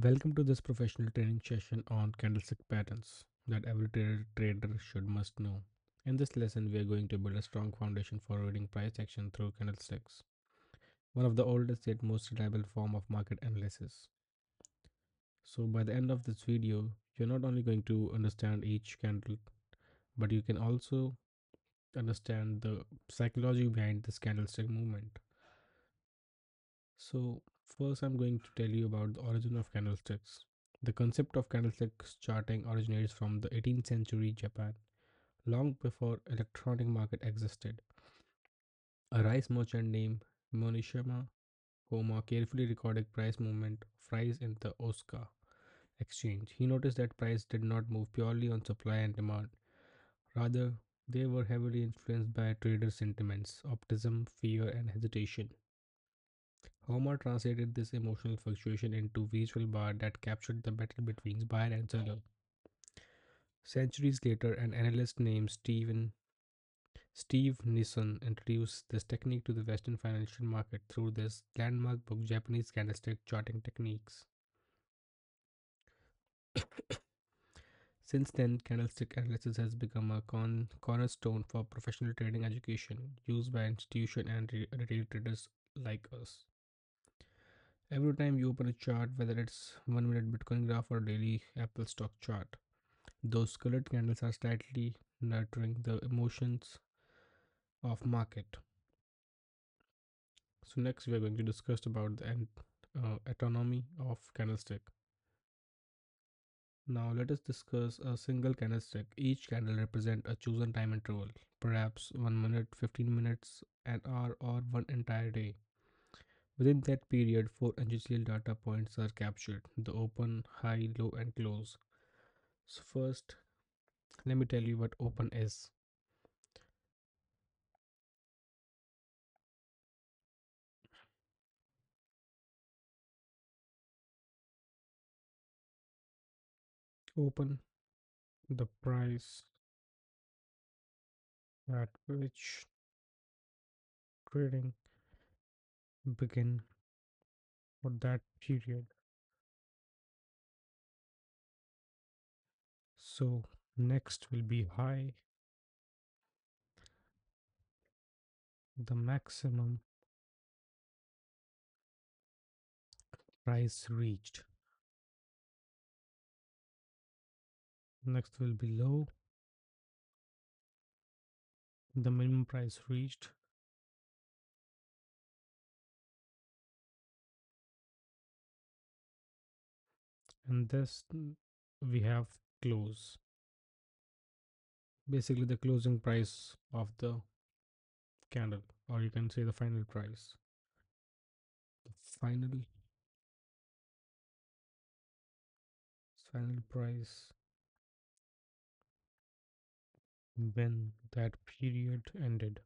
Welcome to this professional training session on candlestick patterns that every trader should must know. In this lesson, we are going to build a strong foundation for reading price action through candlesticks, one of the oldest yet most reliable form of market analysis. So by the end of this video, you're not only going to understand each candle, but you can also understand the psychology behind this candlestick movement. So first, I'm going to tell you about the origin of candlesticks. The concept of candlesticks charting originates from the 18th century Japan, long before electronic market existed. A rice merchant named Monishima Homa carefully recorded price movement of rice in the Osaka exchange. He noticed that price did not move purely on supply and demand. Rather, they were heavily influenced by trader sentiments, optimism, fear, and hesitation. Homer translated this emotional fluctuation into visual bar that captured the battle between buyer and seller. Centuries later, an analyst named Steve Nissen introduced this technique to the Western financial market through this landmark book, Japanese Candlestick Charting Techniques. Since then, candlestick analysis has become a cornerstone for professional trading education used by institution and retail traders like us. Every time you open a chart, whether it's 1 minute Bitcoin graph or daily Apple stock chart, those colored candles are slightly nurturing the emotions of market. So next we are going to discuss about the autonomy of candlestick. Now let us discuss a single candlestick. Each candle represents a chosen time interval, perhaps 1 minute, 15 minutes, an hour, or one entire day. Within that period, four industrial data points are captured: the open, high, low, and close. So first, let me tell you what open is. Open, the price at which trading begin for that period. So next will be high, the maximum price reached. Next will be low, the minimum price reached. And this we have close, basically the closing price of the candle, or you can say the final price. The final price when that period ended.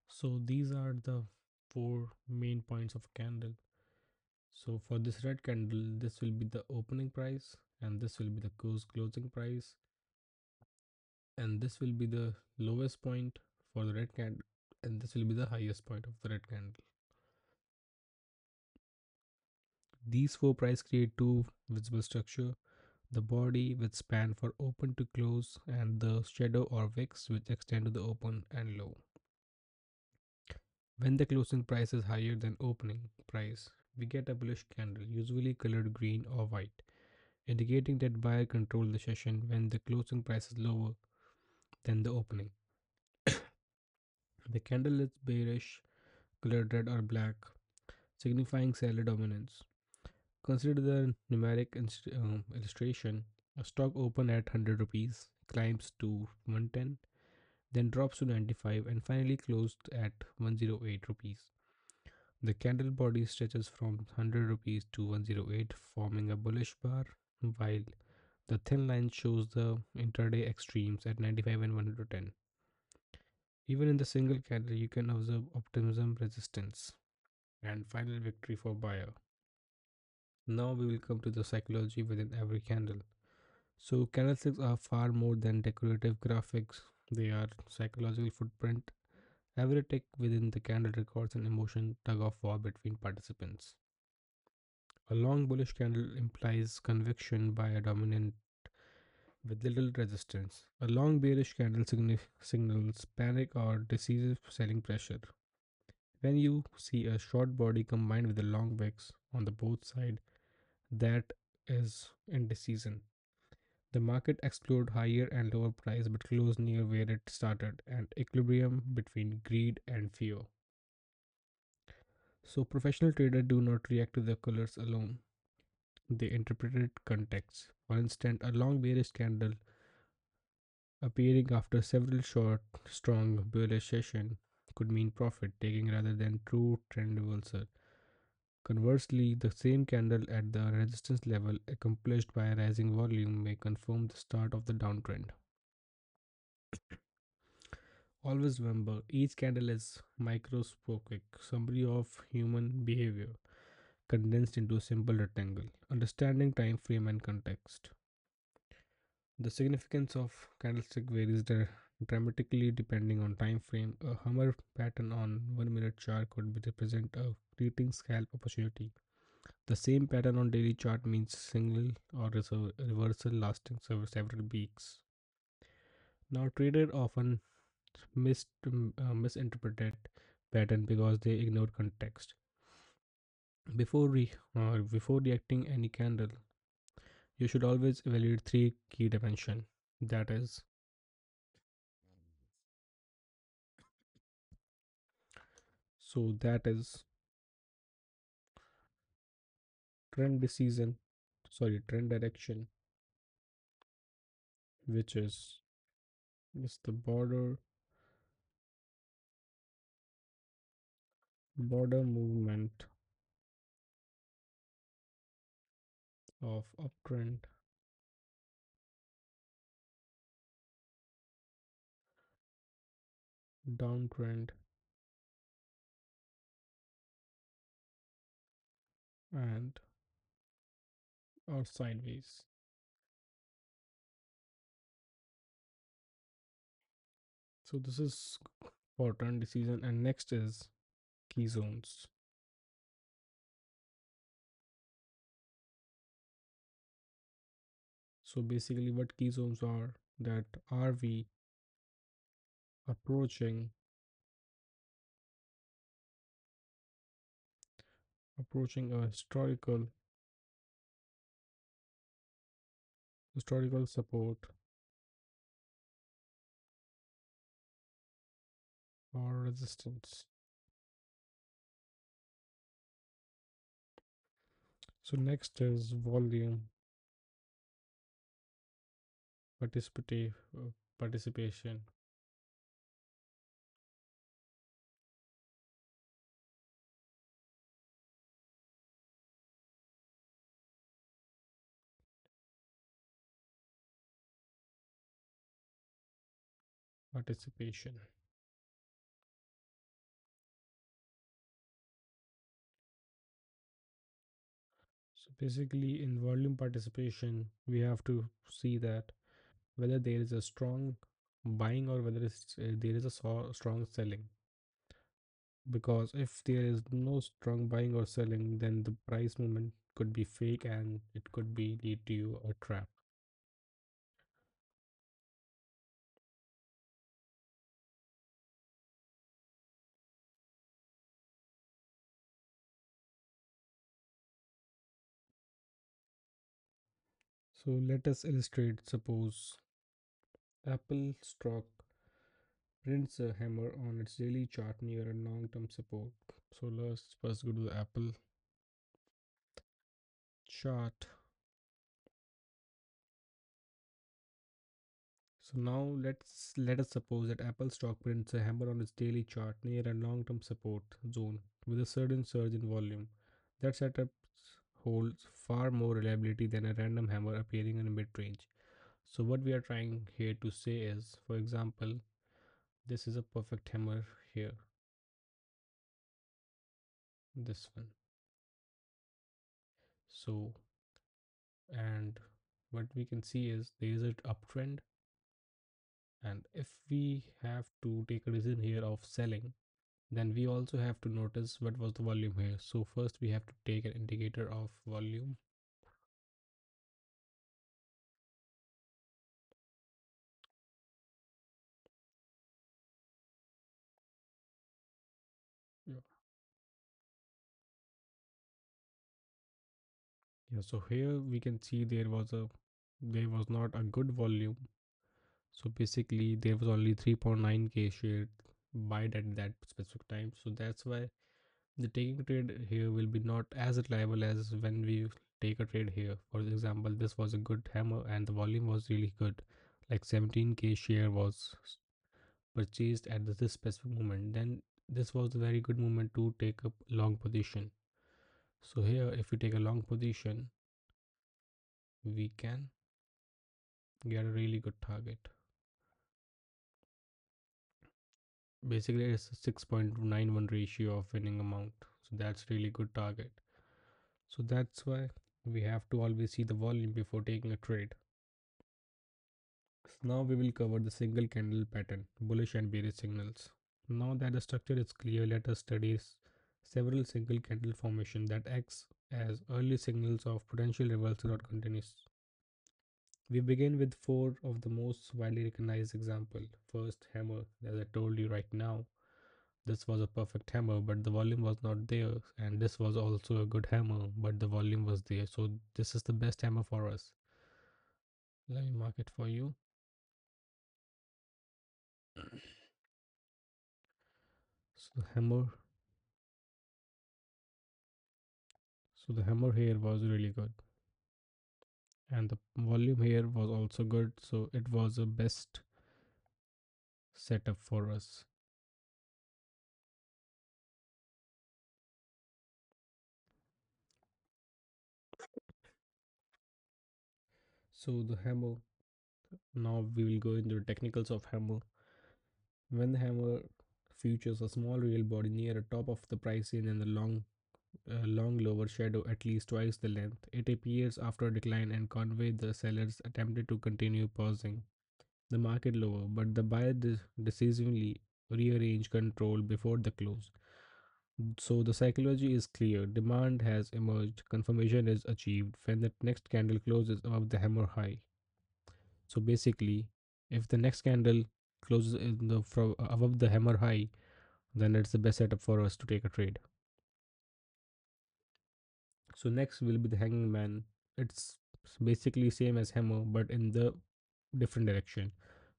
So these are the four main points of a candle. So for this red candle, this will be the opening price, and this will be the closing price, and this will be the lowest point for the red candle, and this will be the highest point of the red candle. These four prices create two visible structure: the body with span for open to close, and the shadow or wicks which extend to the open and low. When the closing price is higher than opening price, we get a bullish candle, usually colored green or white, indicating that buyer controlled the session. When the closing price is lower than the opening, the candle is bearish, colored red or black, signifying seller dominance. Consider the numeric illustration. A stock open at 100 rupees, climbs to 110, then drops to 95, and finally closed at 108 rupees. The candle body stretches from 100 rupees to 108, forming a bullish bar, while the thin line shows the intraday extremes at 95 and 110. Even in the single candle, you can observe optimism, resistance, and final victory for buyer. Now we will come to the psychology within every candle. So candlesticks are far more than decorative graphics. They are psychological footprint. Every tick within the candle records an emotion tug of war between participants. A long bullish candle implies conviction by a dominant with little resistance. A long bearish candle signals panic or decisive selling pressure. When you see a short body combined with a long wicks on the both side, that is indecision. The market explored higher and lower price but closed near where it started, and equilibrium between greed and fear. So professional traders do not react to the colors alone. They interpret context. For instance, a long bearish candle appearing after several short, strong bullish sessions could mean profit taking rather than true trend reversal. Conversely, the same candle at the resistance level accomplished by a rising volume may confirm the start of the downtrend. Always remember, each candle is microscopic summary of human behavior condensed into a simple rectangle. Understanding time frame and context. The significance of candlestick varies dramatically depending on time frame. A hammer pattern on 1 minute chart could represent a fleeting scalp opportunity. The same pattern on daily chart means single or reversal lasting several weeks. Now, traders often misinterpret pattern because they ignore context. Before reacting any candle, you should always evaluate three key dimensions. That is, that is trend decision, trend direction, which is the border movement of uptrend, downtrend, and or sideways. So this is for trend decision, and next is key zones. So basically, what key zones are, that are we approaching a historical support or resistance. So next is volume participative participation. Participation. So basically, in volume participation, we have to see that whether there is a strong buying or whether there is a strong selling. Because if there is no strong buying or selling, then the price movement could be fake and it could be lead to you a trap. So let us illustrate. Suppose Apple stock prints a hammer on its daily chart near a long-term support. So let's first go to the Apple chart. So now let us suppose that Apple stock prints a hammer on its daily chart near a long-term support zone with a sudden surge in volume. That setup holds far more reliability than a random hammer appearing in mid-range. So what we are trying here to say is, for example, this is a perfect hammer here, this one. So, and what we can see is there is an uptrend And if we have to take a reason here of selling, then we also have to notice what was the volume here. So first we have to take an indicator of volume. Yeah. Yeah, so here we can see there was not a good volume. So basically there was only 3.9k shared buyed at that specific time. So that's why the taking trade here will be not as reliable as when we take a trade here. For example, this was a good hammer and the volume was really good. Like 17k share was purchased at this specific moment. Then this was a very good moment to take a long position. So here if we take a long position, we can get a really good target. Basically it's a 6.91 ratio of winning amount, so that's really good target. So that's why we have to always see the volume before taking a trade. So now we will cover the single candle pattern, bullish and bearish signals. Now that the structure is clear, let us study several single candle formation that acts as early signals of potential reversal or continuous. We begin with four of the most widely recognized example. First, hammer, as I told you right now. This was a perfect hammer, but the volume was not there, and this was also a good hammer, but the volume was there. So this is the best hammer for us. Let me mark it for you. So the hammer here was really good, and the volume here was also good. So it was a best setup for us. So the hammer. Now we will go into the technicals of hammer. When the hammer features a small real body near the top of the price in and the long lower shadow at least twice the length. It appears after a decline and convey the sellers attempted to continue pausing the market lower, but the buyer decisively rearrange control before the close. So the psychology is clear. Demand has emerged. Confirmation is achieved when the next candle closes above the hammer high. So basically, if the next candle closes in the above the hammer high, then it's the best setup for us to take a trade. So next will be the hanging man. It's basically same as hammer but in the different direction.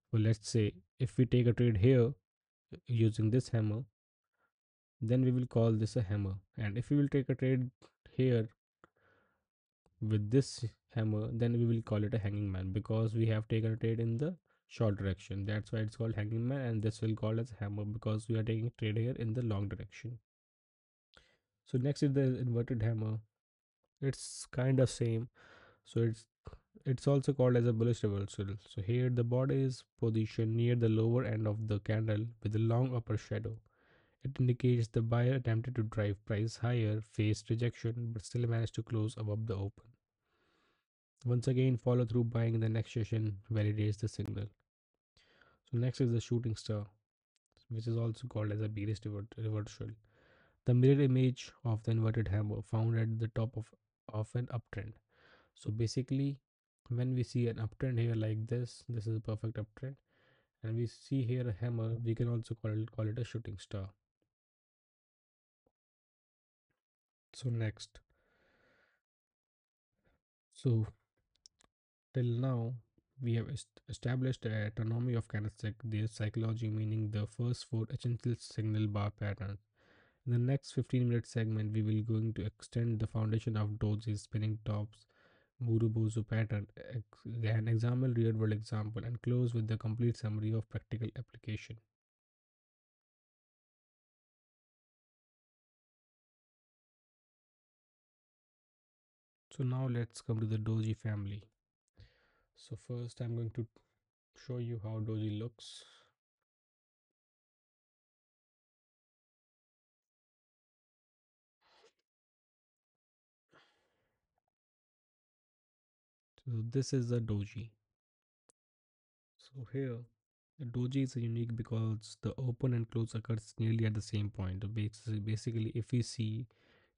So let's say if we take a trade here using this hammer, then we will call this a hammer. And if we will take a trade here with this hammer, then we will call it a hanging man because we have taken a trade in the short direction. That's why it's called hanging man, and this will call as hammer because we are taking a trade here in the long direction. So next is the inverted hammer. It's kind of same. So it's also called as a bullish reversal. So here the body is positioned near the lower end of the candle with a long upper shadow. It indicates the buyer attempted to drive price higher, faced rejection, but still managed to close above the open. Once again, follow through buying in the next session validates the signal. So next is the shooting star, which is also called as a bearish reversal. The mirror image of the inverted hammer found at the top of an uptrend. So basically, when we see an uptrend here like this is a perfect uptrend, and we see here a hammer, we can also call it a shooting star. So next, so till now we have established a autonomy of candlestick, their psychology, meaning the first four essential signal bar patterns. In the next 15-minute segment, we will going to extend the foundation of dojis, spinning tops, Murubozu pattern, an example real world example, and close with the complete summary of practical application. So now let's come to the doji family. So first I'm going to show you how doji looks. So this is the doji. So here A doji is unique because the open and close occurs nearly at the same point. Basically, if we see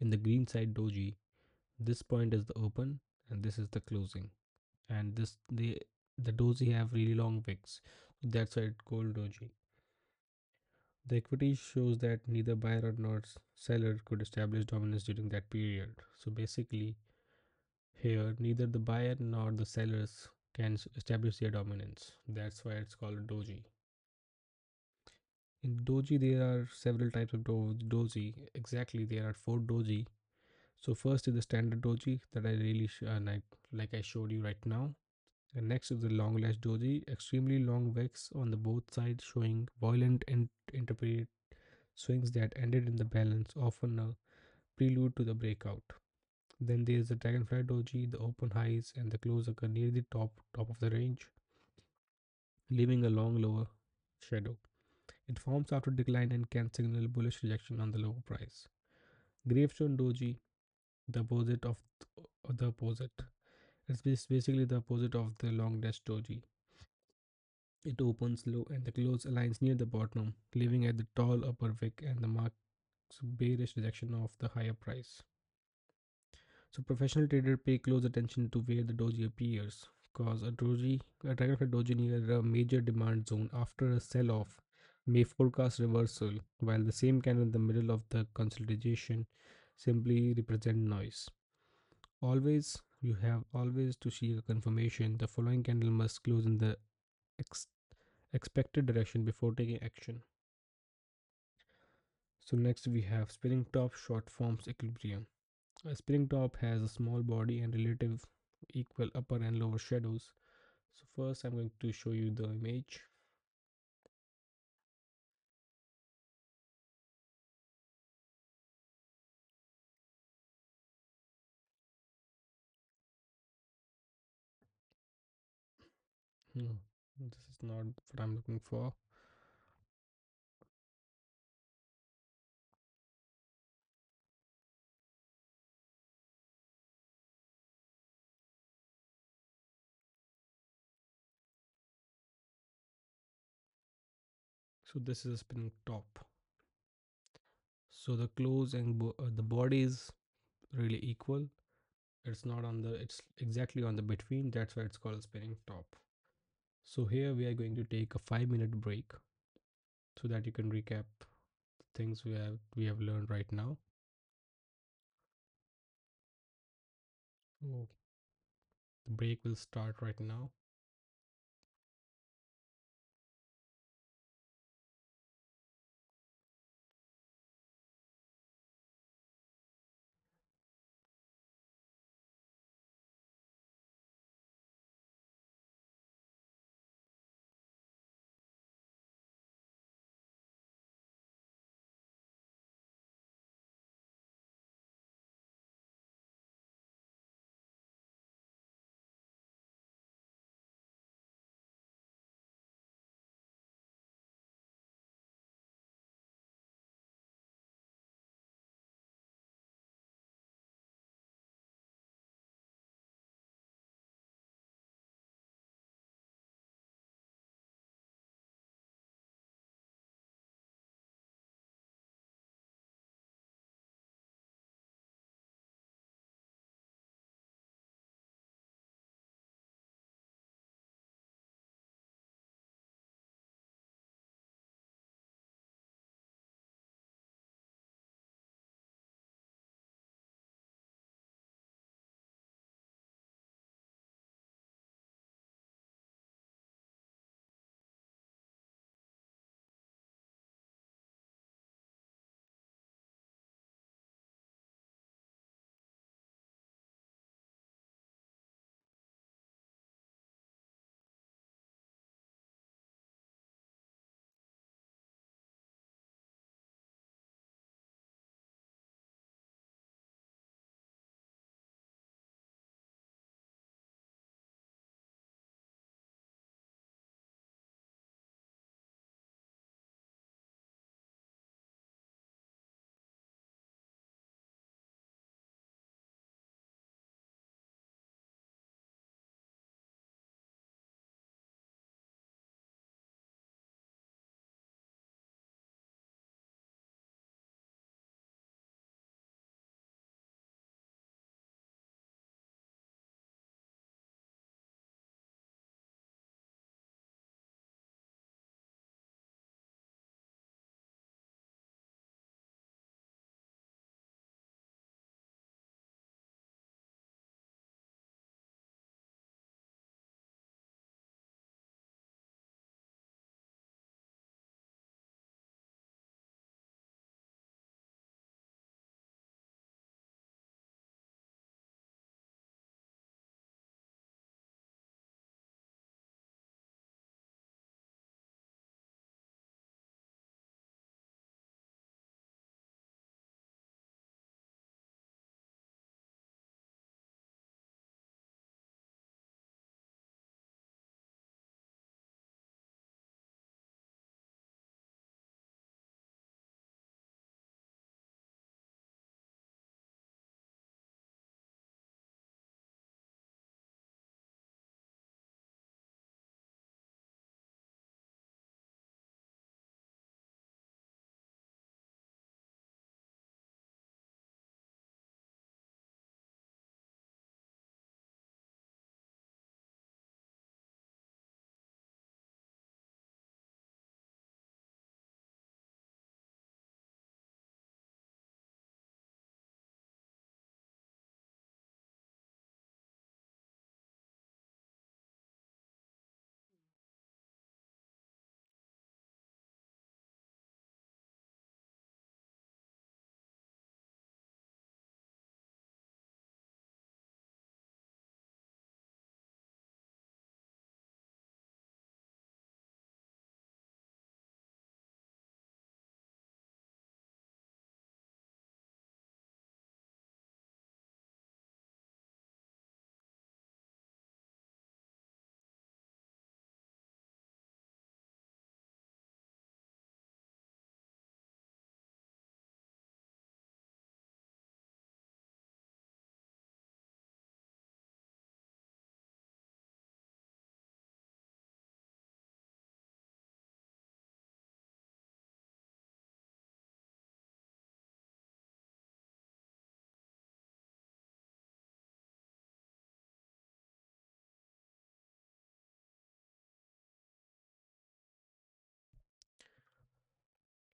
in the green side doji, this point is the open and this is the closing. And the doji have really long wicks. That's why it's called doji. The equity shows that neither buyer or nor seller could establish dominance during that period. So basically, here neither the buyer nor the sellers can establish their dominance. That's why it's called doji. In doji, there are several types of doji. Exactly, there are four doji. So first is the standard doji that I really like I showed you right now. And next is the long lash doji, extremely long wicks on the both sides, showing violent and interpret swings that ended in the balance, often a prelude to the breakout. Then there is the dragonfly doji, the open highs and the close occur near the top of the range, leaving a long lower shadow. It forms after decline and can signal bullish rejection on the lower price. Gravestone doji, the opposite of the opposite. It's basically the opposite of the long dash doji. It opens low and the close aligns near the bottom, leaving at the tall upper wick and the marks bearish rejection of the higher price. So professional trader pay close attention to where the doji appears, cause a dragonfly doji near a major demand zone after a sell-off may forecast reversal, while the same candle in the middle of the consolidation simply represent noise. You have always to seek a confirmation. The following candle must close in the ex- expected direction before taking action. So next we have spinning top short forms equilibrium. A spinning top has a small body and relative equal upper and lower shadows. So first I'm going to show you the image. Hmm, this is not what I'm looking for. So this is a spinning top. So the close and the body is really equal. It's not on the, it's exactly on the between. That's why it's called a spinning top. So here we are going to take a 5-minute break so that you can recap the things we have learned right now. So the break will start right now.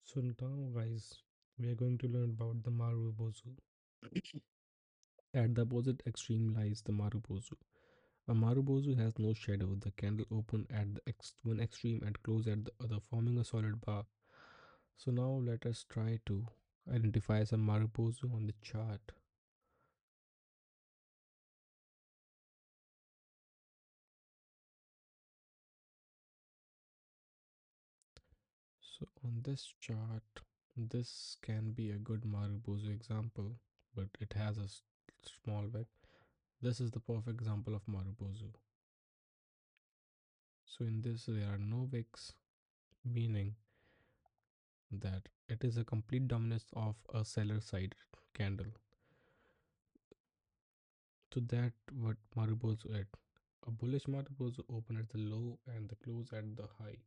So now guys, we are going to learn about the Marubozu. At the opposite extreme lies the Marubozu. A Marubozu has no shadow. The candle open at the one extreme and close at the other, forming a solid bar. So now let us try to identify some Marubozu on the chart. So on this chart, this can be a good Marubozu example, but it has a small wick. This is the perfect example of Marubozu. So in this there are no wicks, meaning that it is a complete dominance of a seller side candle. So that what Marubozu at. A bullish Marubozu open at the low and the close at the high.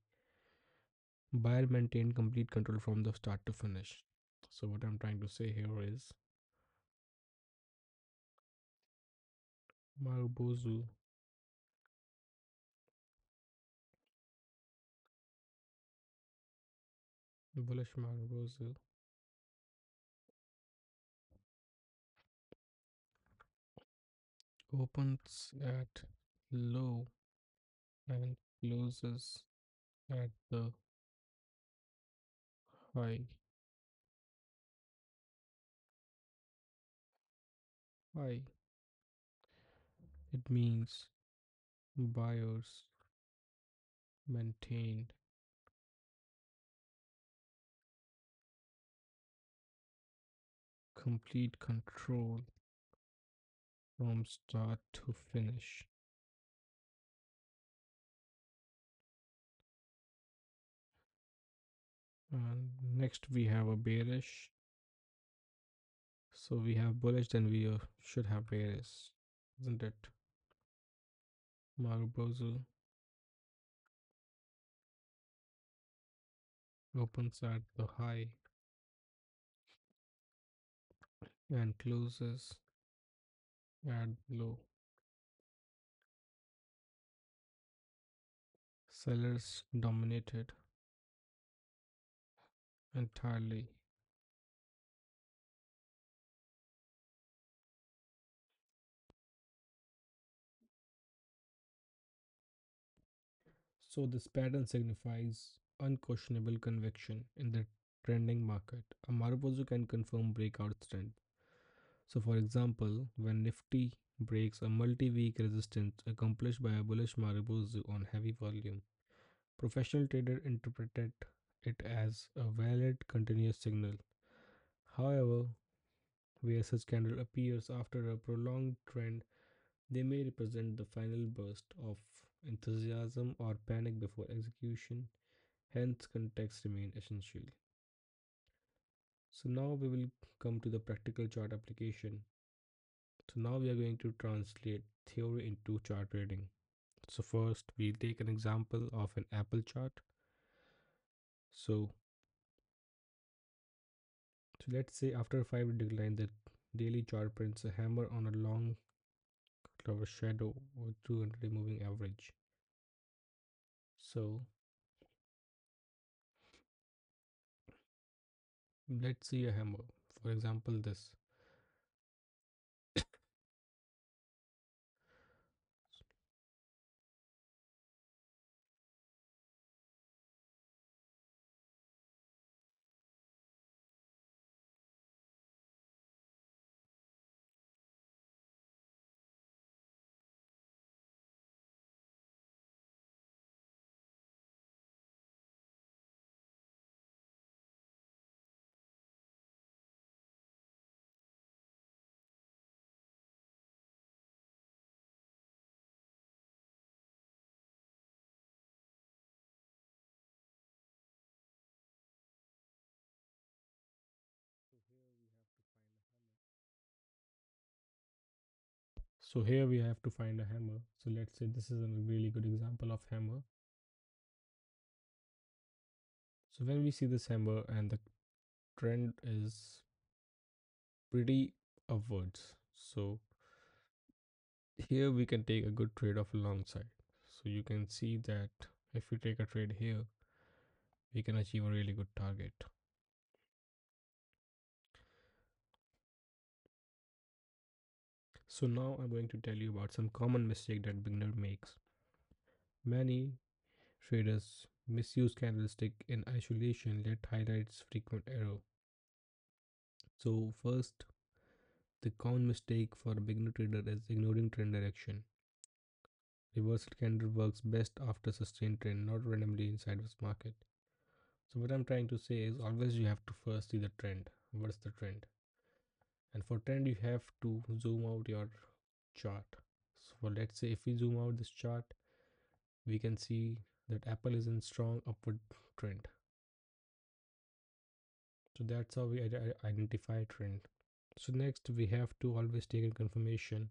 Buyer maintained complete control from the start to finish. So what I'm trying to say here is Marubozu bullish Marubozu opens at low and closes at the high. High. It means buyers maintained complete control from start to finish. And next we have a bearish. So we have bullish, then we should have bearish, isn't it? Marubozu opens at the high and closes at low. Sellers dominated entirely. So this pattern signifies unquestionable conviction in the trending market. A Marubozu can confirm breakout strength. So for example, when Nifty breaks a multi-week resistance accomplished by a bullish Marubozu on heavy volume, professional trader interpreted it as a valid continuous signal. However, where such candle appears after a prolonged trend, they may represent the final burst of enthusiasm or panic before execution. Hence, context remain essential. So now we will come to the practical chart application. So now we are going to translate theory into chart trading. So first, we'll take an example of an Apple chart. So, so let's say after a 5 decline, the daily chart prints a hammer on a long cover shadow or 200 moving average. So let's see a hammer. For example, this. So here we have to find a hammer. So let's say this is a really good example of hammer. So when we see this hammer and the trend is pretty upwards, so here we can take a good trade of a long side. So you can see that if we take a trade here, we can achieve a really good target. So now I'm going to tell you about some common mistake that beginner makes. Many traders misuse candlestick in isolation that highlights frequent error. So first, the common mistake for a beginner trader is ignoring trend direction. Reversal candle works best after sustained trend, not randomly in sideways market. So what I'm trying to say is always you have to first see the trend. What's the trend? And for trend you have to zoom out your chart. So let's say if we zoom out this chart, we can see that Apple is in strong upward trend. So that's how we identify trend. So next we have to always take a confirmation.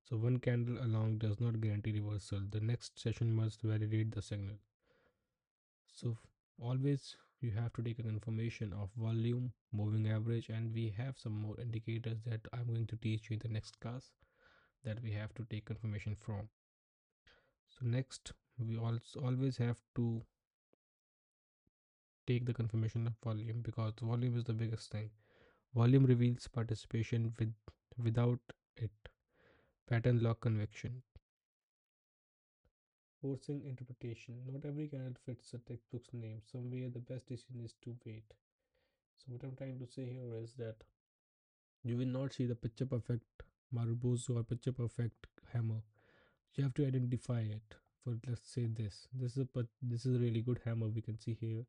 So one candle along does not guarantee reversal. The next session must validate the signal. So always you have to take a confirmation of volume, moving average, and we have some more indicators that I'm going to teach you in the next class that we have to take confirmation from. So next we also always have to take the confirmation of volume because volume is the biggest thing. Volume reveals participation without it. Pattern lock conviction. Forcing interpretation. Not every candle fits the textbook's name. Somewhere the best decision is to wait. So what I'm trying to say here is that you will not see the picture perfect Marubozu or picture perfect hammer. You have to identify it. For let's say this is a really good hammer we can see here,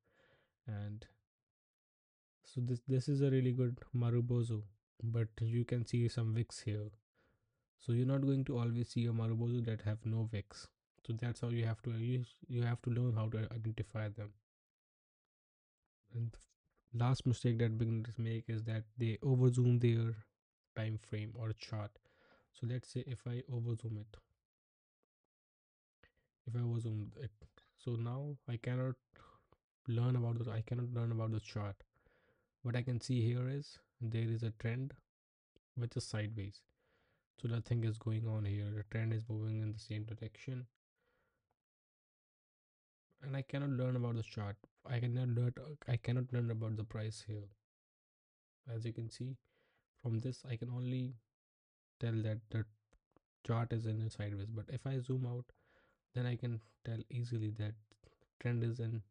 and so this is a really good Marubozu, but you can see some wicks here. So you're not going to always see a Marubozu that have no wicks. So that's how you have to learn how to identify them. And the last mistake that beginners make is that they overzoom their time frame or chart. So let's say if I overzoom it, so now I cannot learn about the chart. What I can see here is there is a trend which is sideways. So nothing is going on here. The trend is moving in the same direction, and I cannot learn about the chart. I cannot learn about the price here. As you can see from this, I can only tell that the chart is in a sideways. But if I zoom out, then I can tell easily that trend is in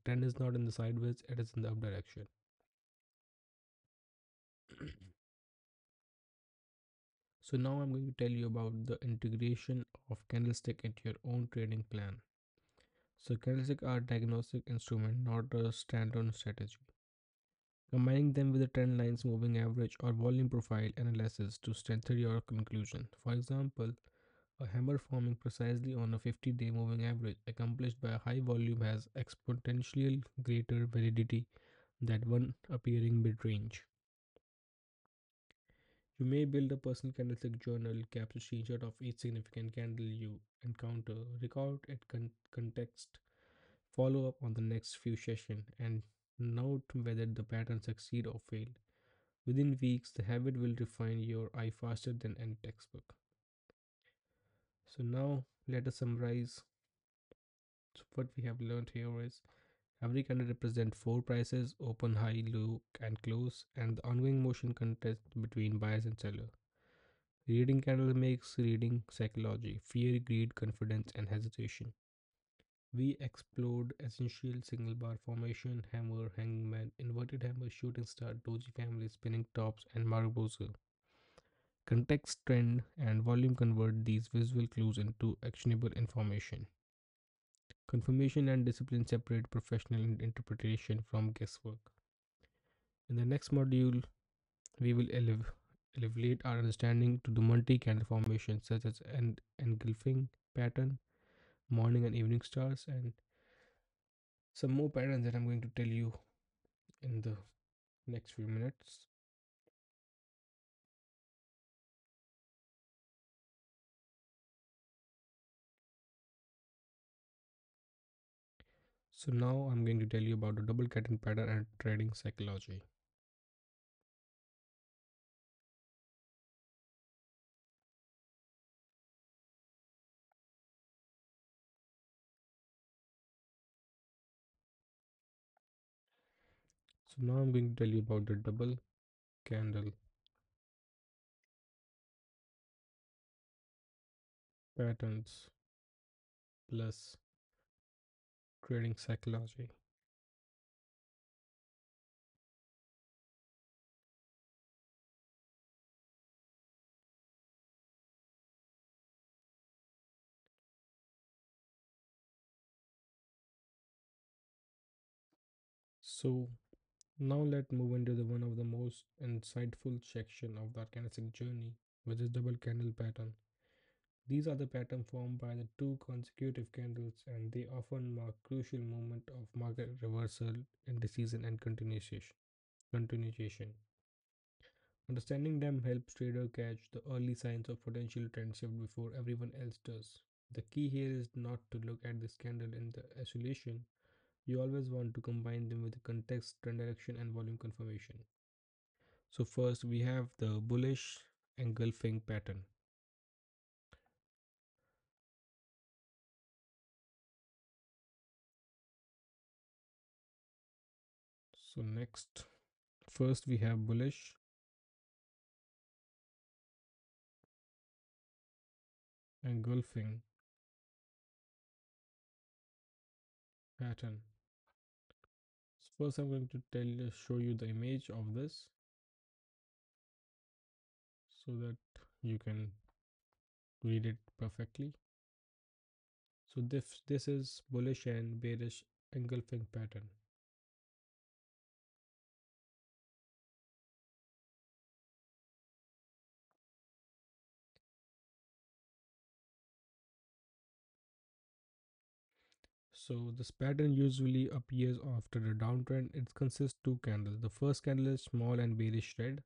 trend is not in the sideways, it is in the up direction. So now I'm going to tell you about the integration of candlestick into your own trading plan. So candlestick are diagnostic instrument, not a standalone strategy. Combining them with the trend lines, moving average, or volume profile analysis to strengthen your conclusion. For example, a hammer forming precisely on a 50-day moving average accomplished by a high volume has exponentially greater validity than one appearing mid-range. You may build a personal candlestick journal, capture screenshot of each significant candle you encounter, record it context, follow up on the next few sessions, and note whether the pattern succeed or fail. Within weeks, the habit will refine your eye faster than any textbook. So now let us summarize. So what we have learned here is every candle represents four prices: open, high, low, and close, and the ongoing motion contest between buyers and seller. Reading candle makes reading psychology, fear, greed, confidence, and hesitation. We explored essential signal bar formation, hammer, hanging man, inverted hammer, shooting star, doji family, spinning tops, and Marubozu. Context, trend, and volume convert these visual clues into actionable information. Confirmation and discipline separate professional interpretation from guesswork. In the next module, we will elevate our understanding to the multi-candle formations such as engulfing pattern, morning and evening stars, and some more patterns that I'm going to tell you in the next few minutes. So now I'm going to tell you about the double pattern pattern and trading psychology. So now I'm going to tell you about the double candle patterns plus trading psychology. So now let's move into the one of the most insightful section of the arcanistic journey, which is double candle pattern. These are the pattern formed by the two consecutive candles, and they often mark crucial moment of market reversal, indecision, and continuation. Continuation. Understanding them helps trader catch the early signs of potential trend shift before everyone else does. The key here is not to look at this candle in the isolation. You always want to combine them with the context, trend direction, and volume confirmation. So first we have the bullish engulfing pattern. So next, first we have bullish engulfing pattern. So first I'm going to show you the image of this so that you can read it perfectly. So this is bullish and bearish engulfing pattern. So this pattern usually appears after a downtrend. It consists two candles. The first candle is small and bearish red.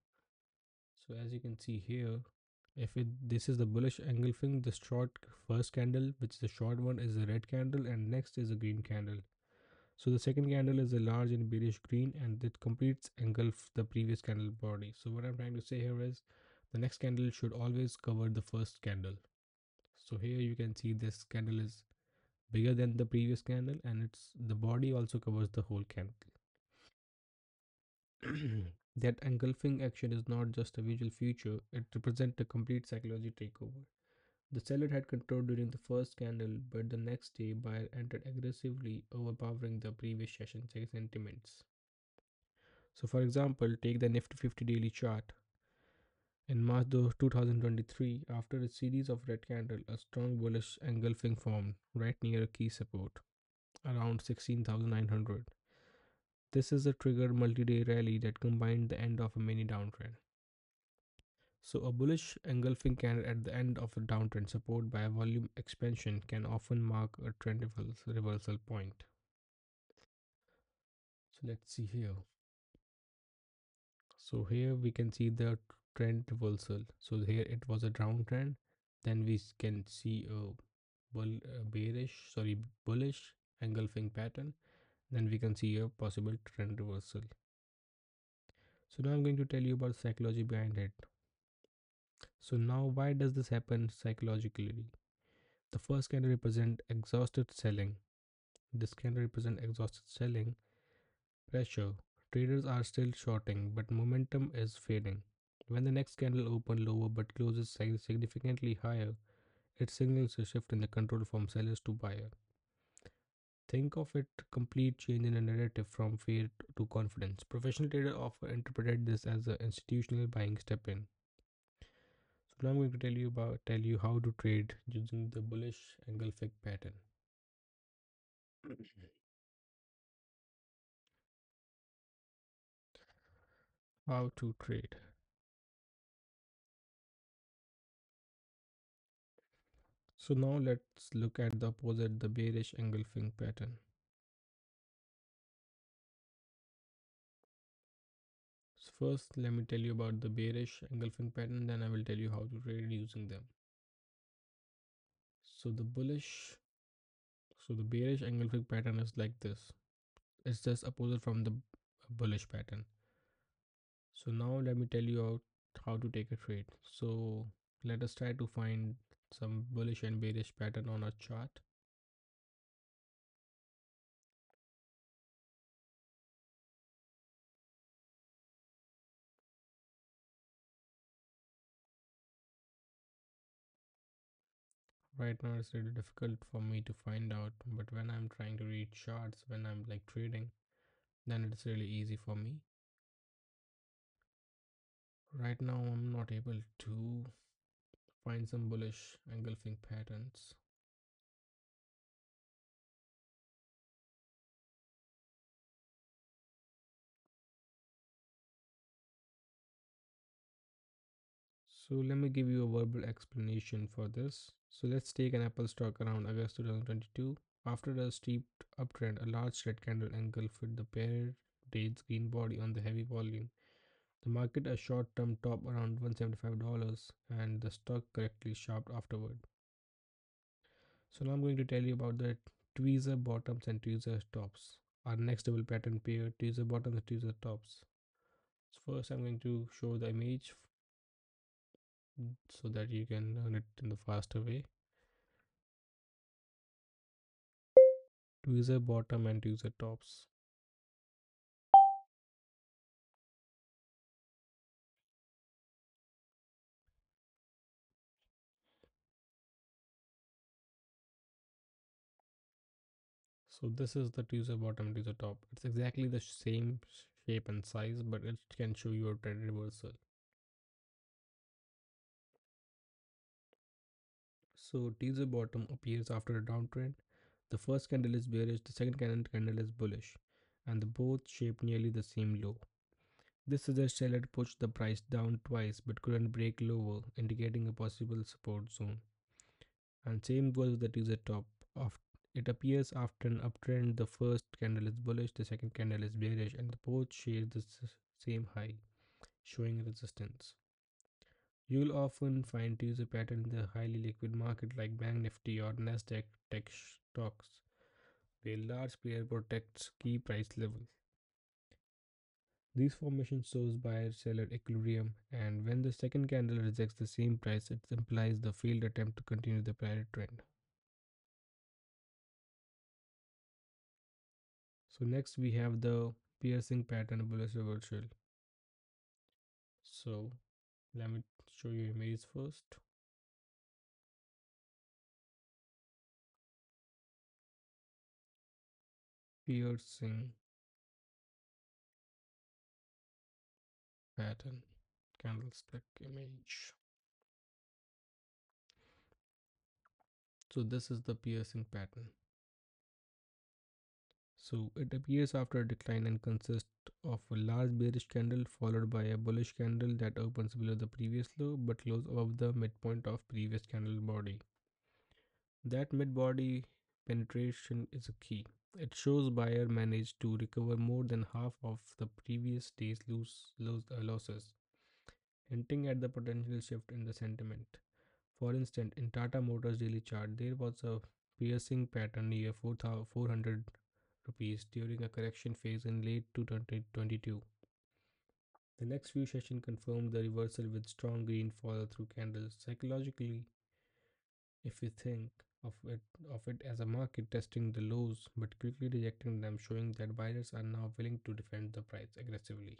So as you can see here, if it this is the bullish engulfing, the short first candle, which is the short one, is a red candle, and next is a green candle. So the second candle is a large and bearish green, and it completes engulf the previous candle body. So what I'm trying to say here is the next candle should always cover the first candle. So here you can see this candle is bigger than the previous candle, and it's the body also covers the whole candle. That engulfing action is not just a visual feature, it represents a complete psychology takeover. The seller had control during the first candle, but the next day buyer entered aggressively, overpowering the previous session's sentiments. So for example, take the Nifty 50 daily chart. In March 2023, after a series of red candles, a strong bullish engulfing formed right near a key support around 16,900. This is a trigger multi-day rally that combined the end of a mini downtrend. So a bullish engulfing candle at the end of a downtrend supported by a volume expansion can often mark a trend reversal point. So let's see here. So here we can see the trend reversal. So here it was a downtrend. Then we can see a bullish engulfing pattern. Then we can see a possible trend reversal. So now I'm going to tell you about psychology behind it. So now why does this happen psychologically? The first candle represent exhausted selling. This candle represent exhausted selling pressure. Traders are still shorting, but momentum is fading. When the next candle open lower but closes significantly higher, it signals a shift in the control from sellers to buyer. Think of it complete change in a narrative from fear to confidence. Professional traders often interpret this as an institutional buying step in. So now I'm going to tell you how to trade using the bullish engulfing pattern. How to trade. So now let's look at the opposite, the bearish engulfing pattern. So first, let me tell you about the bearish engulfing pattern, then I will tell you how to trade using them. So the bearish engulfing pattern is like this. It's just opposite from the bullish pattern. So now let me tell you how to take a trade. So let us try to find some bullish and bearish pattern on our chart. Right now, it's really difficult for me to find out, but when I'm trying to read charts, when I'm like trading, then it's really easy for me. Right now, I'm not able to find some bullish engulfing patterns. So let me give you a verbal explanation for this. So let's take an Apple stock around August 2022. After a steep uptrend, a large red candle engulfed the paired days green body on the heavy volume. The market a short-term top around $175 and the stock correctly sharp afterward. So now I'm going to tell you about the tweezer bottoms and tweezer tops. Our next double pattern pair, tweezer bottoms and tweezer tops. So first I'm going to show the image so that you can learn it in the faster way. Tweezer bottom and tweezer tops. So this is the tweezer bottom, tweezer top. It's exactly the same shape and size, but it can show you a trend reversal. So teaser bottom appears after a downtrend. The first candle is bearish, the second candle is bullish, and the both shape nearly the same low. This suggests seller pushed the price down twice but couldn't break lower, indicating a possible support zone. And same goes with the teaser top. Of it appears after an uptrend, the first candle is bullish, the second candle is bearish, and both share the same high, showing resistance. You'll often find Tuesday pattern in the highly liquid market like Bank Nifty or Nasdaq tech stocks, where large player protects key price level. These formation shows buyer-seller equilibrium, and when the second candle rejects the same price, it implies the failed attempt to continue the prior trend. So next we have the piercing pattern bullish reversal. So let me show you image first. Piercing pattern candlestick image. So this is the piercing pattern. So it appears after a decline and consists of a large bearish candle followed by a bullish candle that opens below the previous low but close above the midpoint of previous candle body. That mid body penetration is a key. It shows buyer managed to recover more than half of the previous day's losses, hinting at the potential shift in the sentiment. For instance, in Tata Motors daily chart, there was a piercing pattern near 400 rupees during a correction phase in late 2022. The next few sessions confirmed the reversal with strong green follow through candles. Psychologically, if you think of it of it as a market testing the lows but quickly rejecting them, showing that buyers are now willing to defend the price aggressively.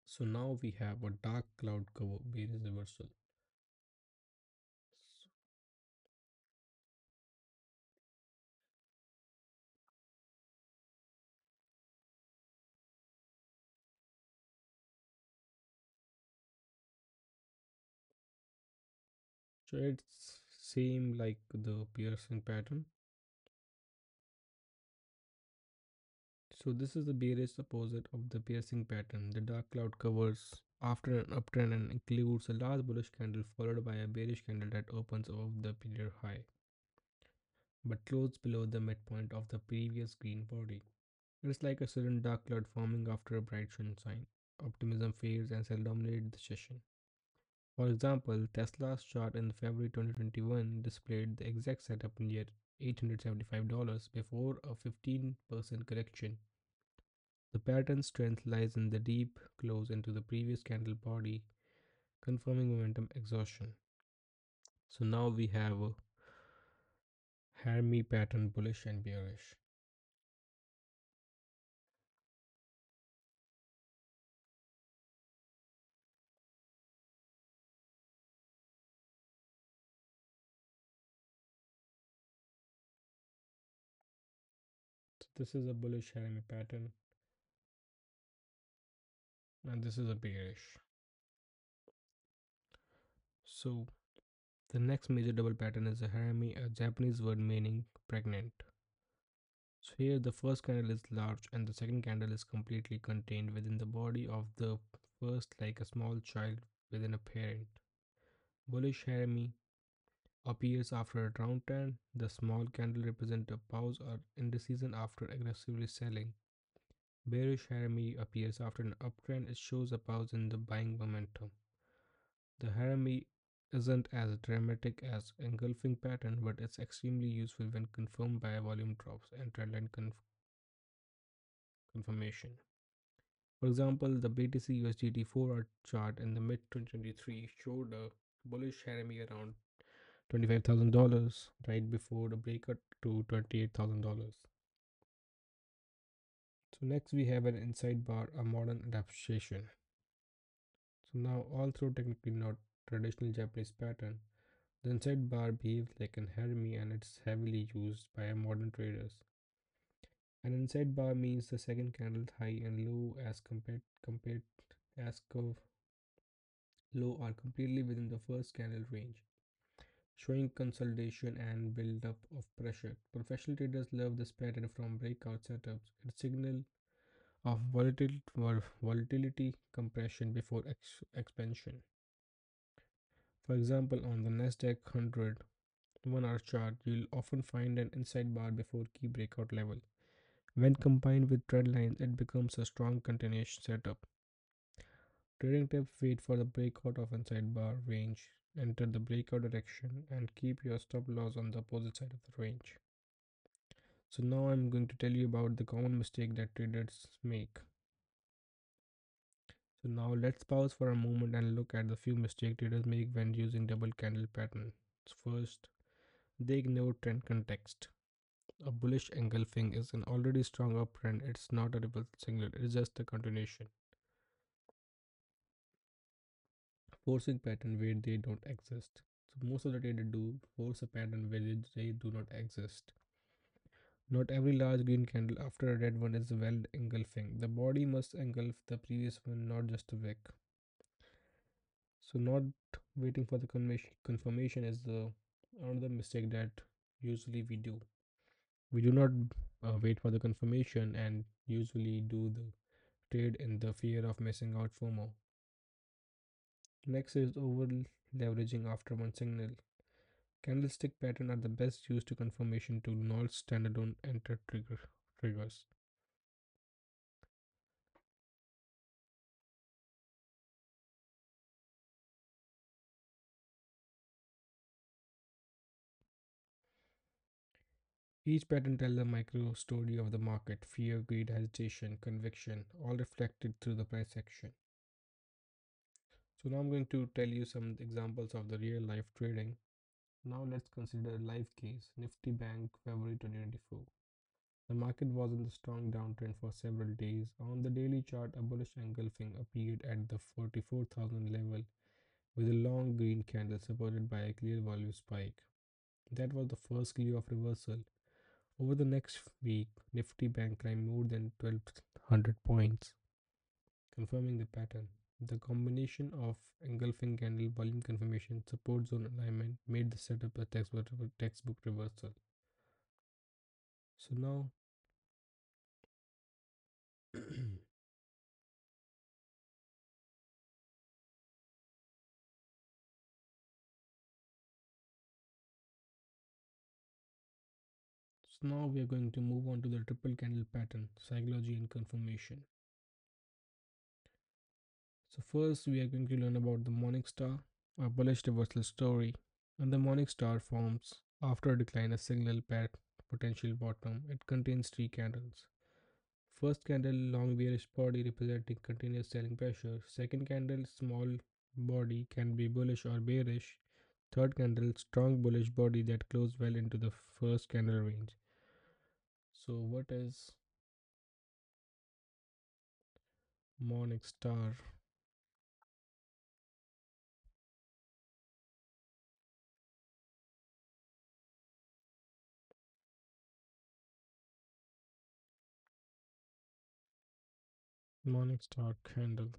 So now we have a dark cloud cover bearish reversal. So it's same like the piercing pattern. So this is the bearish opposite of the piercing pattern. The dark cloud covers after an uptrend and includes a large bullish candle followed by a bearish candle that opens above the period high but closes below the midpoint of the previous green body. It's like a sudden dark cloud forming after a bright sunshine. Optimism fades and sell dominate the session. For example, Tesla's chart in February 2021 displayed the exact setup near $875 before a 15% correction. The pattern strength lies in the deep close into the previous candle body, confirming momentum exhaustion. So now we have a Harmy pattern, bullish and bearish. So this is a bullish Harmy pattern, and this is a bearish. So the next major double pattern is a harami, a Japanese word meaning pregnant. So here the first candle is large and the second candle is completely contained within the body of the first, like a small child within a parent. Bullish harami appears after a downturn. The small candle represents a pause or indecision after aggressively selling. Bearish harami appears after an uptrend. It shows a pause in the buying momentum. The harami isn't as dramatic as engulfing pattern, but it's extremely useful when confirmed by volume drops and trendline confirmation. For example, the BTC USDT 4-hour chart in the mid 2023 showed a bullish harami around $25,000 right before the breakout to $28,000. So next we have an inside bar, a modern adaptation. So now, although technically not traditional Japanese pattern, the inside bar behaves like an harami and it's heavily used by modern traders. An inside bar means the second candle's high and low as curve low are completely within the first candle range, showing consolidation and build-up of pressure. Professional traders love this pattern from breakout setups. It signal of volatility compression before expansion. For example, on the Nasdaq 100 1 hour chart, you'll often find an inside bar before key breakout level. When combined with trend lines, it becomes a strong continuation setup. Trading tips: wait for the breakout of inside bar range, enter the breakout direction, and keep your stop loss on the opposite side of the range. So now I'm going to tell you about the common mistake that traders make. So now let's pause for a moment and look at the few mistakes traders make when using double candle patterns. First, they ignore trend context. A bullish engulfing is an already strong uptrend. It's not a reversal signal, it's just a continuation. Forcing pattern where they don't exist. So most of the traders do force a pattern where they do not exist. Not every large green candle after a red one is a well engulfing. The body must engulf the previous one, not just a wick. So not waiting for the confirmation is the another mistake that usually we do. We do not wait for the confirmation and usually do the trade in the fear of missing out FOMO. Next is over leveraging after one signal. Candlestick pattern are the best used to confirmation to not standalone enter triggers. Each pattern tells a micro story of the market: fear, greed, hesitation, conviction, all reflected through the price action. So now I'm going to tell you some examples of the real life trading. Now let's consider a live case. Nifty Bank, February 2024. The market was in the strong downtrend for several days. On the daily chart, a bullish engulfing appeared at the 44,000 level with a long green candle supported by a clear volume spike. That was the first clue of reversal. Over the next week, Nifty Bank climbed more than 1200 points, confirming the pattern. The combination of engulfing candle volume confirmation support zone alignment made the setup a textbook reversal. So now now we are going to move on to the triple candle pattern, psychology and confirmation. So first we are going to learn about the morning star, a bullish reversal story. When the morning star forms after a decline, a signal potential bottom. It contains three candles. First candle, long bearish body representing continuous selling pressure. Second candle, small body, can be bullish or bearish. Third candle, strong bullish body that closed well into the first candle range. So, what is morning star? Morning star candle.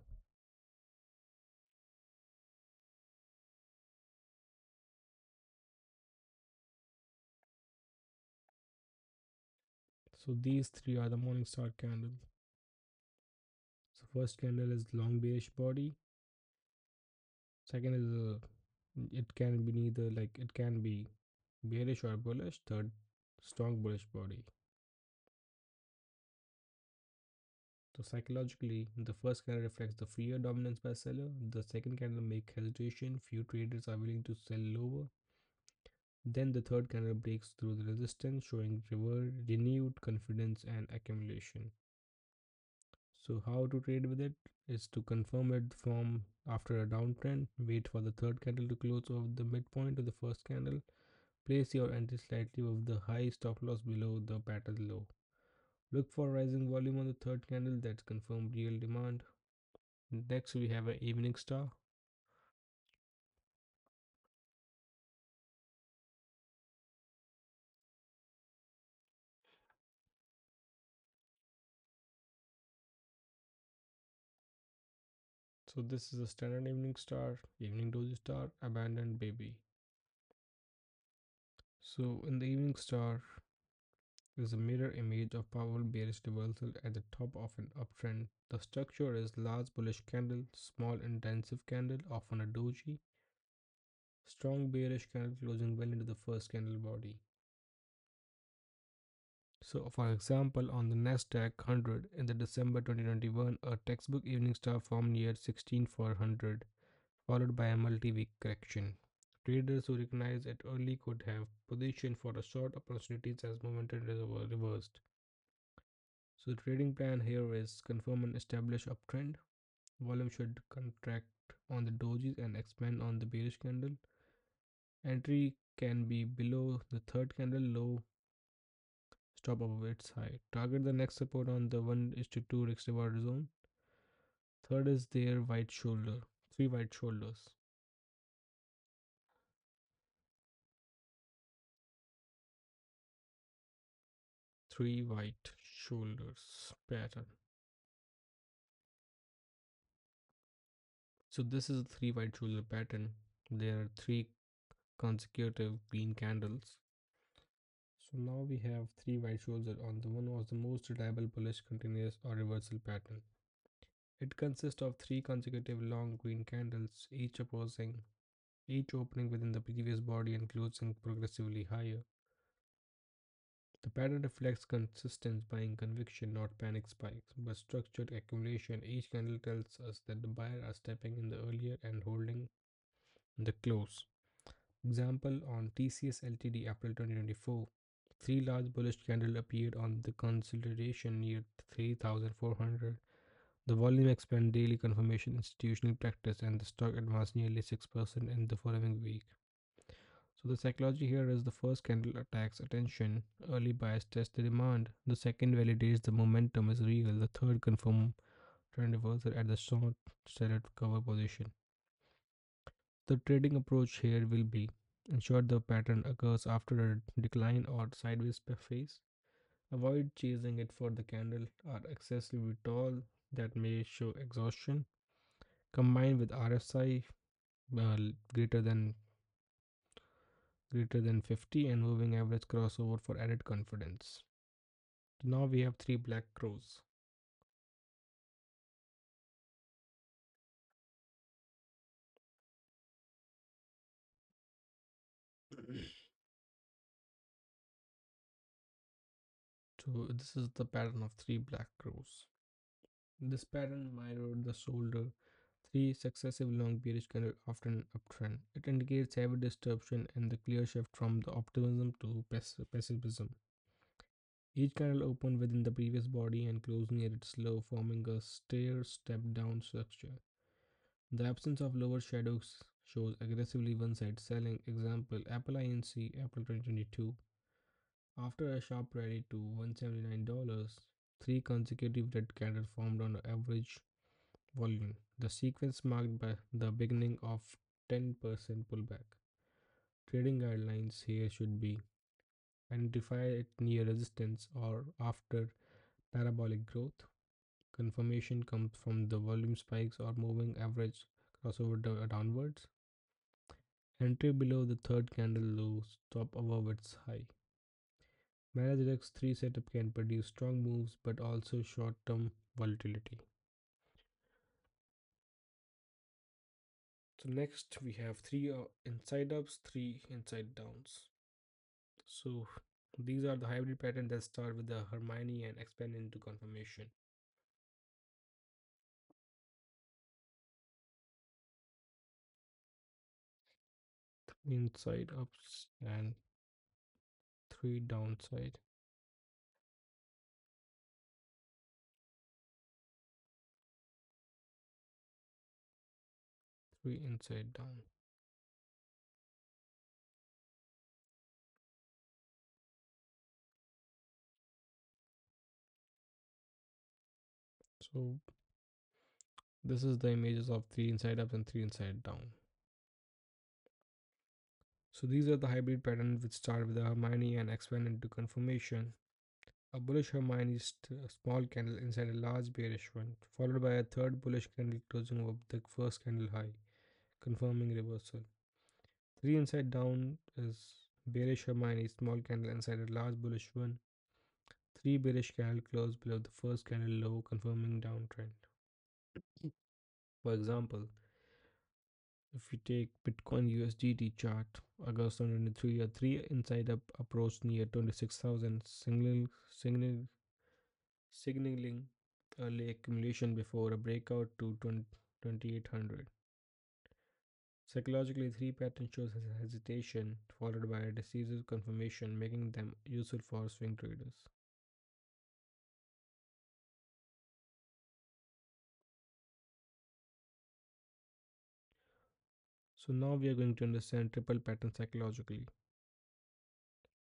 So, these three are the morning star candle. So, first candle is long bearish body. Second is it can be neither, like it can be bearish or bullish. Third, strong bullish body. So psychologically, the first candle reflects the fear dominance by seller. The second candle make hesitation. Few traders are willing to sell lower. Then the third candle breaks through the resistance, showing renewed confidence and accumulation. So how to trade with it is to confirm it from after a downtrend. Wait for the third candle to close over the midpoint of the first candle. Place your entry slightly above the high, stop loss below the pattern low. Look for rising volume on the third candle that's confirmed real demand. Next, we have an evening star. So, this is a standard evening star, evening doji star, abandoned baby. So, in the evening star is a mirror image of powerful bearish reversal at the top of an uptrend. The structure is large bullish candle, small intensive candle, often a doji, strong bearish candle closing well into the first candle body. So, for example, on the Nasdaq 100 in the December 2021, a textbook evening star formed near 16,400, followed by a multi-week correction. Traders who recognized it early could have positioned for a short opportunities as momentum reversed. So, the trading plan here is confirm and establish uptrend. Volume should contract on the dojis and expand on the bearish candle. Entry can be below the third candle low, stop above its high. Target the next support on the 1 is to 2 risk reward zone. Third is their white shoulder, three white shoulders. Three white shoulders pattern. So this is a three white shoulder pattern. There are three consecutive green candles. So now we have three white shoulders on the one was the most reliable bullish continuous or reversal pattern. It consists of three consecutive long green candles, each opening within the previous body and closing progressively higher. The pattern reflects consistent buying conviction, not panic spikes, but structured accumulation. Each candle tells us that the buyer are stepping in the earlier and holding the close. Example on TCS Ltd April 2024. Three large bullish candles appeared on the consolidation near 3,400. The volume expanded daily confirmation institutional practice and the stock advanced nearly 6% in the following week. So the psychology here is the first candle attacks attention, early bias tests the demand, the second validates the momentum is real, the third confirm trend reversal at the short seller cover position. The trading approach here will be ensure the pattern occurs after a decline or sideways phase. Avoid chasing it for the candle are excessively tall that may show exhaustion. Combine with RSI greater than 50 and moving average crossover for added confidence. Now we have three black crows. So this is the pattern of three black crows. This pattern mirrored the shoulder three successive long bearish candle after an uptrend. It indicates heavy disruption and the clear shift from the optimism to pessimism. Each candle opened within the previous body and closed near its low, forming a stair step down structure. The absence of lower shadows shows aggressively one side selling. Example Apple Inc. April 2022. After a sharp rally to $179, three consecutive red candles formed on average volume. The sequence marked by the beginning of 10% pullback. Trading guidelines here should be identify it near resistance or after parabolic growth. Confirmation comes from the volume spikes or moving average crossover downwards. Entry below the third candle low, stop above its high. Managed X 3 setup can produce strong moves but also short term volatility. So, next we have three inside ups, three inside downs. So, these are the hybrid patterns that start with the Hermione and expand into confirmation. Inside ups and three downside. Three inside down. So this is the images of three inside up and three inside down. So these are the hybrid patterns which start with a Hermione and expand into confirmation. A bullish Hermione small candle inside a large bearish one, followed by a third bullish candle closing above the first candle high, confirming reversal. Three inside down is bearish Hermione small candle inside a large bullish one. Three bearish candle close below the first candle low, confirming downtrend. For example, if we take Bitcoin USDT chart, August 2023, a three inside up approach near 26,000, signaling early accumulation before a breakout to 2800. Psychologically, three pattern shows hesitation followed by a decisive confirmation, making them useful for swing traders. So now we are going to understand triple pattern psychologically.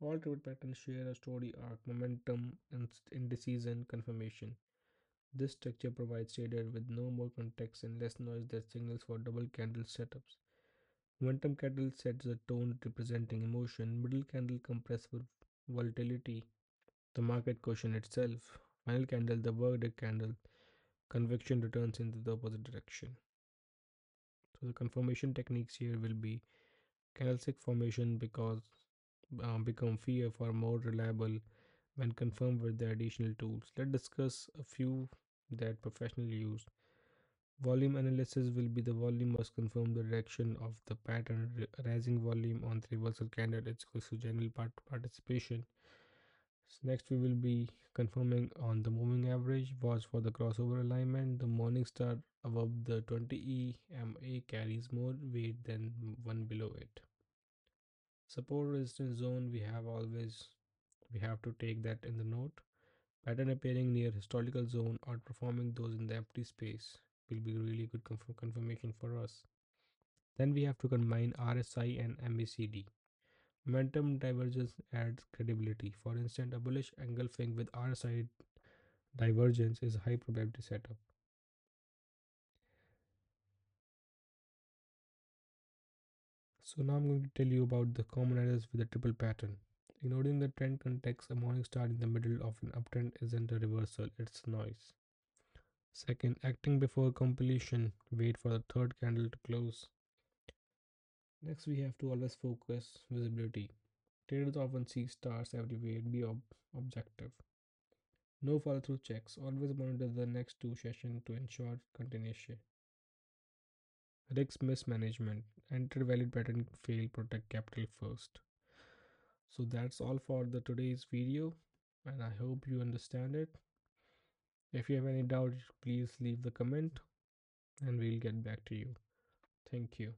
All triple patterns share a story arc, momentum, and indecision confirmation. This structure provides trader with no more context and less noise that signals for double candle setups. Momentum candle sets the tone representing emotion. Middle candle compress for volatility, the market caution itself. Final candle, the verdict candle, conviction returns into the opposite direction. So the confirmation techniques here will be candlestick formation because become fear for more reliable when confirmed with the additional tools. Let's discuss a few that professionally use. Volume analysis will be the volume must confirm the direction of the pattern. Rising volume on the reversal candle is equals to general participation. Next, we will be confirming on the moving average. Watch for the crossover alignment. The morning star above the 20 EMA carries more weight than one below it. Support resistance zone we have to take that in the note. Pattern appearing near historical zone outperforming those in the empty space will be really good confirmation for us. Then we have to combine RSI and MACD. Momentum divergence adds credibility. For instance, a bullish engulfing with RSI divergence is a high probability setup. So now I'm going to tell you about the common errors with the triple pattern. Ignoring the trend context, a morning star in the middle of an uptrend isn't a reversal, it's noise. Second, acting before completion, wait for the third candle to close. Next, we have to always focus visibility. Traders often see stars everywhere, be objective. No follow through checks, always monitor the next two sessions to ensure continuation. Risk mismanagement, enter valid pattern, fail, protect capital first. So that's all for the today's video, and I hope you understand it. If you have any doubt, please leave the comment and we'll get back to you. Thank you.